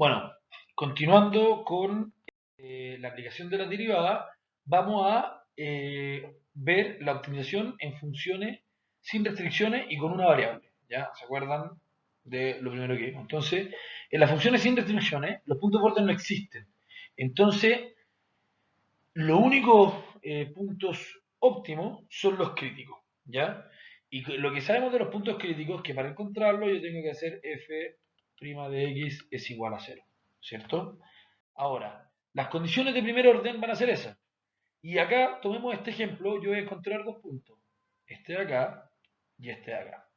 Bueno, continuando con la aplicación de la derivada, vamos a ver la optimización en funciones sin restricciones y con una variable. ¿Ya? ¿Se acuerdan de lo primero que vimos? Entonces, en las funciones sin restricciones, los puntos de orden no existen. Entonces, los únicos puntos óptimos son los críticos. ¿Ya? Y lo que sabemos de los puntos críticos es que para encontrarlos yo tengo que hacer f' de x es igual a cero. ¿Cierto? Ahora, las condiciones de primer orden van a ser esas. Y acá, tomemos este ejemplo, yo voy a encontrar dos puntos. Este de acá y este de acá.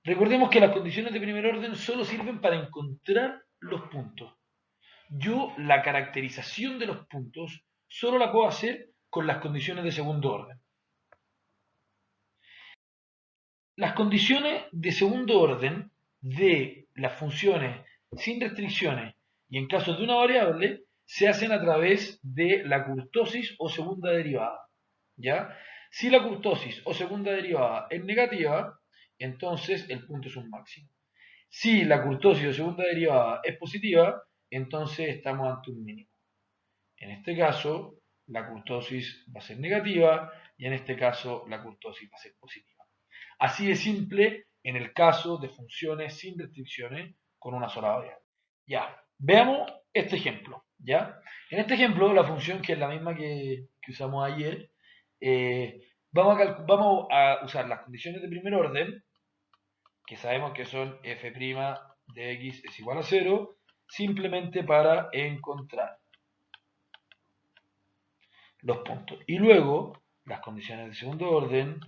Recordemos que las condiciones de primer orden solo sirven para encontrar los puntos. Yo la caracterización de los puntos solo la puedo hacer con las condiciones de segundo orden. Las condiciones de segundo orden de las funciones sin restricciones y en caso de una variable se hacen a través de la curtosis o segunda derivada. ¿Ya? Si la curtosis o segunda derivada es negativa, entonces el punto es un máximo. Si la curtosis o segunda derivada es positiva, entonces estamos ante un mínimo. En este caso, la curtosis va a ser negativa y en este caso la curtosis va a ser positiva. Así de simple en el caso de funciones sin restricciones con una sola variable. Ya, veamos este ejemplo. ¿Ya? En este ejemplo, la función que es la misma que usamos ayer, vamos a usar las condiciones de primer orden, que sabemos que son f' de x es igual a 0, simplemente para encontrar los puntos. Y luego, las condiciones de segundo orden,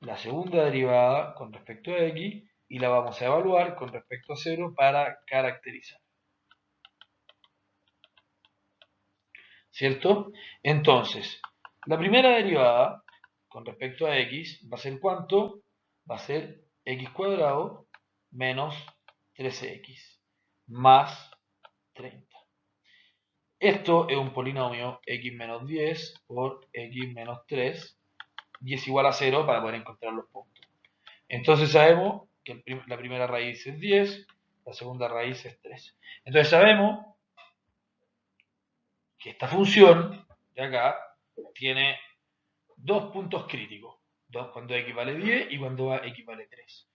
la segunda derivada con respecto a x y la vamos a evaluar con respecto a 0 para caracterizar. ¿Cierto? Entonces, la primera derivada con respecto a x va a ser ¿cuánto? Va a ser x cuadrado menos 13x más 30. Esto es un polinomio x menos 10 por x menos 3 y es igual a 0 para poder encontrar los puntos. Entonces sabemos que la primera raíz es 10, la segunda raíz es 3. Entonces sabemos que esta función de acá tiene dos puntos críticos, cuando x vale 10 y cuando x vale 3.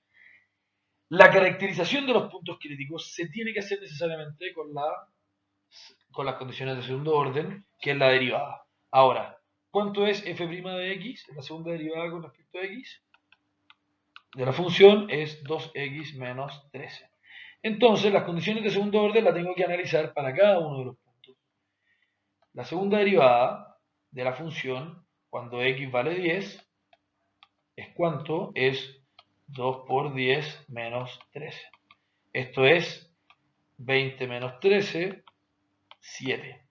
La caracterización de los puntos críticos se tiene que hacer necesariamente con las condiciones de segundo orden, que es la derivada. Ahora, ¿cuánto es f' de x? La segunda derivada con respecto a x de la función es 2x menos 13. Entonces, las condiciones de segundo orden las tengo que analizar para cada uno de los puntos. La segunda derivada de la función, cuando x vale 10, es ¿cuánto? Es 2 por 10 menos 13. Esto es 20 menos 13, 7.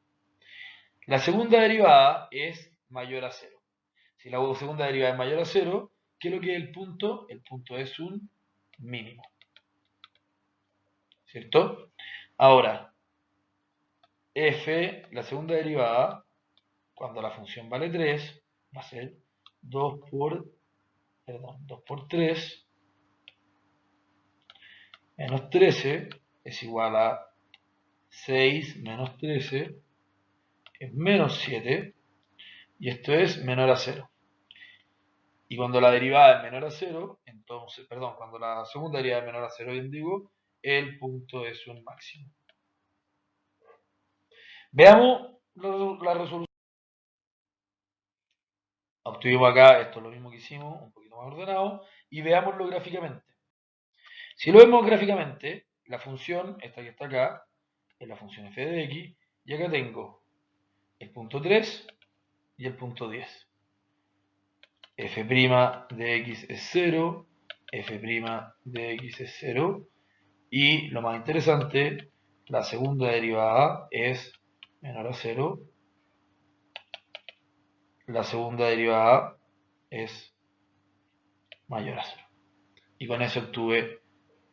La segunda derivada es mayor a 0. Si la segunda derivada es mayor a 0, ¿qué es lo que es el punto? El punto es un mínimo. ¿Cierto? Ahora, f, la segunda derivada, cuando la función vale 3, va a ser 2 por 3 menos 13 es igual a 6 menos 13 es menos 7 y esto es menor a 0. Y cuando la derivada es menor a 0, entonces, perdón, cuando la segunda derivada es menor a 0, bien digo, el punto es un máximo. Veamos la resolución. Obtuvimos acá, esto es lo mismo que hicimos, un poquito más ordenado, y veámoslo gráficamente. Si lo vemos gráficamente, la función, esta que está acá, es la función f de x, y acá tengo el punto 3 y el punto 10. F' de x es 0, f' de x es 0, y lo más interesante, la segunda derivada es menor a 0, la segunda derivada es mayor a 0. Y con eso obtuve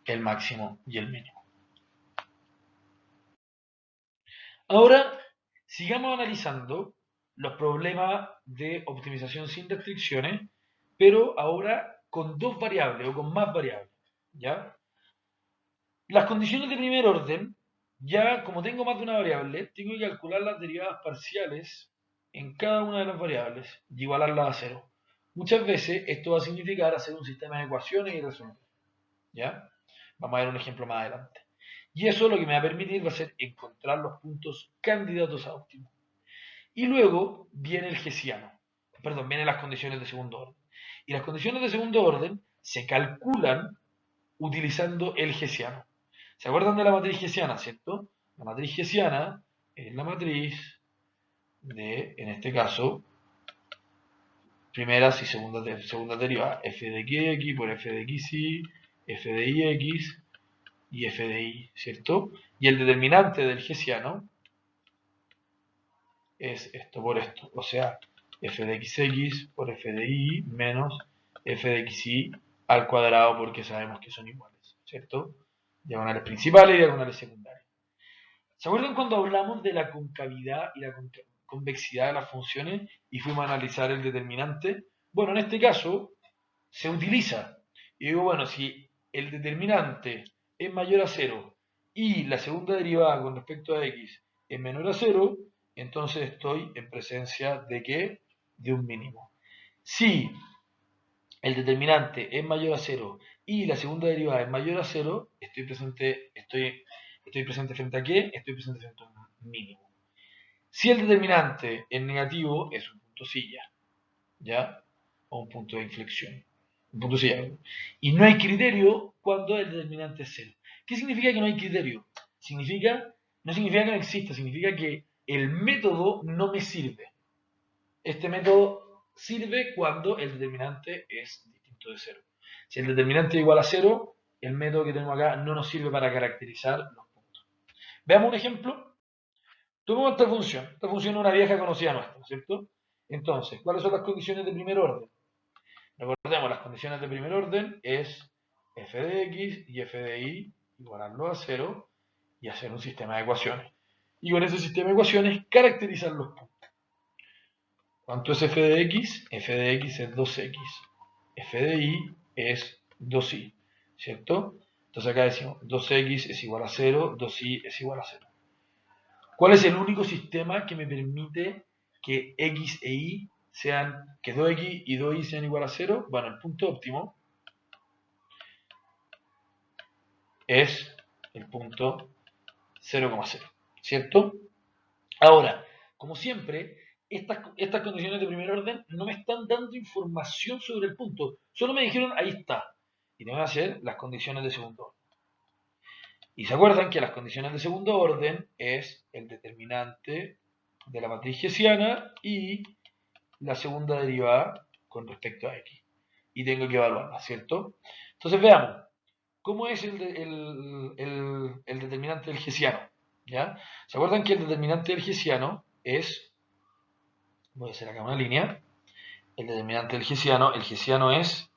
el máximo y el mínimo. Ahora, sigamos analizando los problemas de optimización sin restricciones, pero ahora con dos variables o con más variables. ¿Ya? Las condiciones de primer orden Ya, como tengo más de una variable, tengo que calcular las derivadas parciales en cada una de las variables y igualarlas a cero. Muchas veces esto va a significar hacer un sistema de ecuaciones y resolver. ¿Ya? Vamos a ver un ejemplo más adelante. Y eso lo que me va a permitir va a ser encontrar los puntos candidatos a óptimo. Y luego viene el hessiano. Perdón, vienen las condiciones de segundo orden. Y las condiciones de segundo orden se calculan utilizando el hessiano. ¿Se acuerdan de la matriz hessiana, cierto? La matriz hessiana es la matriz de, en este caso, primeras y segundas derivadas. F de x por f de xy, f de ix y f de y, ¿cierto? Y el determinante del hessiano es esto por esto, o sea, f de xx por f de y menos f de xy al cuadrado porque sabemos que son iguales, ¿cierto? Diagonales principales y diagonales secundarias. ¿Se acuerdan cuando hablamos de la concavidad y la convexidad de las funciones y fuimos a analizar el determinante? Bueno, en este caso se utiliza. Y digo, bueno, si el determinante es mayor a 0 y la segunda derivada con respecto a x es menor a 0, entonces estoy en presencia de ¿qué? De un mínimo. Si el determinante es mayor a 0 y la segunda derivada es mayor a 0, estoy presente frente a ¿qué? Estoy presente frente a un mínimo. Si el determinante es negativo, es un punto silla, ¿ya? O un punto de inflexión. Un punto silla. Y no hay criterio cuando el determinante es 0. ¿Qué significa que no hay criterio? No significa que no exista, significa que el método no me sirve. Este método sirve cuando el determinante es distinto de 0. Si el determinante es igual a 0, el método que tenemos acá no nos sirve para caracterizar los puntos. Veamos un ejemplo. Tomemos esta función. Esta función es una vieja conocida nuestra, ¿cierto? Entonces, ¿cuáles son las condiciones de primer orden? Recordemos, las condiciones de primer orden es f de x y f de y igualarlo a 0 y hacer un sistema de ecuaciones. Y con ese sistema de ecuaciones caracterizar los puntos. ¿Cuánto es f de x? F de x es 2x. F de y es 2y, ¿cierto? Entonces acá decimos 2x es igual a 0, 2y es igual a 0. ¿Cuál es el único sistema que me permite que x e y sean, que 2x y 2y sean igual a 0? Bueno, el punto óptimo es el punto 0,0, ¿cierto? Ahora, como siempre, estas condiciones de primer orden no me están dando información sobre el punto, solo me dijeron ahí está, y tengo que hacer las condiciones de segundo orden. Y se acuerdan que las condiciones de segundo orden es el determinante de la matriz hessiana y la segunda derivada con respecto a x. Y tengo que evaluarla, ¿cierto? Entonces veamos, ¿cómo es el determinante del hessiano? ¿Ya? ¿Se acuerdan que el determinante del hessiano es, voy a hacer acá una línea, el determinante del hessiano es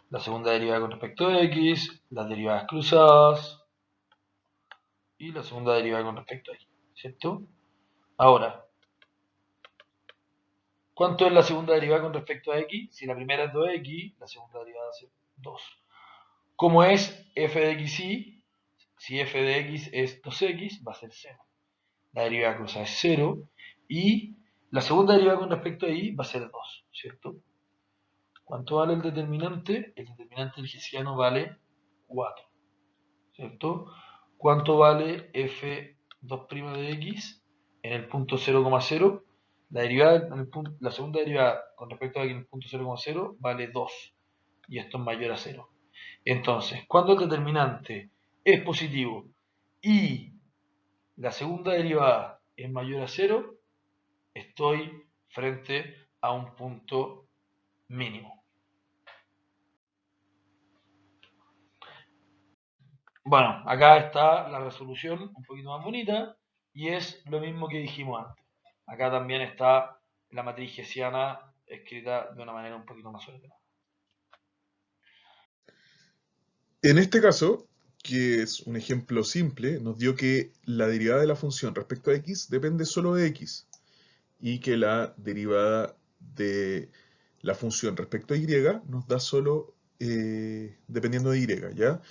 la segunda derivada con respecto a x, las derivadas cruzadas y la segunda derivada con respecto a y, ¿cierto? Ahora, ¿cuánto es la segunda derivada con respecto a x? Si la primera es 2x, la segunda derivada es 2. ¿Cómo es f de xy? Si f de x es 2x, va a ser 0. La derivada cruzada es 0. Y la segunda derivada con respecto a y va a ser 2, ¿cierto? ¿Cuánto vale el determinante? El determinante del hessiano vale 4, ¿cierto? ¿Cuánto vale f2' de x en el punto 0,0? La derivada la segunda derivada con respecto a x en el punto 0,0 vale 2. Y esto es mayor a 0. Entonces, cuando el determinante es positivo y la segunda derivada es mayor a 0, estoy frente a un punto mínimo. Bueno, acá está la resolución un poquito más bonita y es lo mismo que dijimos antes. Acá también está la matriz hessiana escrita de una manera un poquito más ordenada. En este caso, que es un ejemplo simple, nos dio que la derivada de la función respecto a x depende solo de x y que la derivada de la función respecto a y nos da solo dependiendo de y, ¿ya?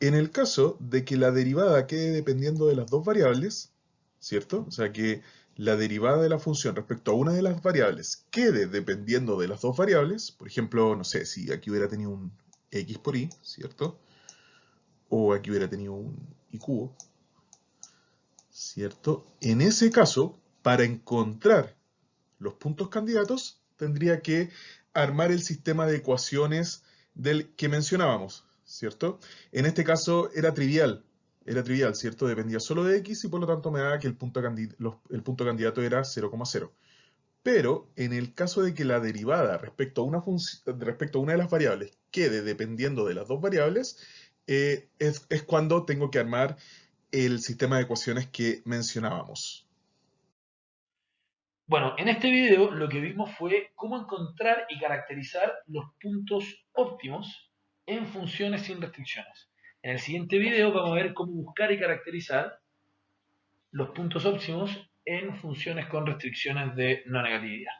En el caso de que la derivada quede dependiendo de las dos variables, ¿cierto? O sea, que la derivada de la función respecto a una de las variables quede dependiendo de las dos variables, por ejemplo, no sé, si aquí hubiera tenido un x por y, ¿cierto? O aquí hubiera tenido un y cubo, ¿cierto? En ese caso, para encontrar los puntos candidatos, tendría que armar el sistema de ecuaciones del que mencionábamos, ¿cierto? En este caso era trivial, ¿cierto? Dependía solo de x y por lo tanto me daba que el punto candidato era 0,0. Pero en el caso de que la derivada respecto a una de las variables quede dependiendo de las dos variables, es cuando tengo que armar el sistema de ecuaciones que mencionábamos. Bueno, en este video lo que vimos fue cómo encontrar y caracterizar los puntos óptimos en funciones sin restricciones. En el siguiente video vamos a ver cómo buscar y caracterizar los puntos óptimos en funciones con restricciones de no negatividad.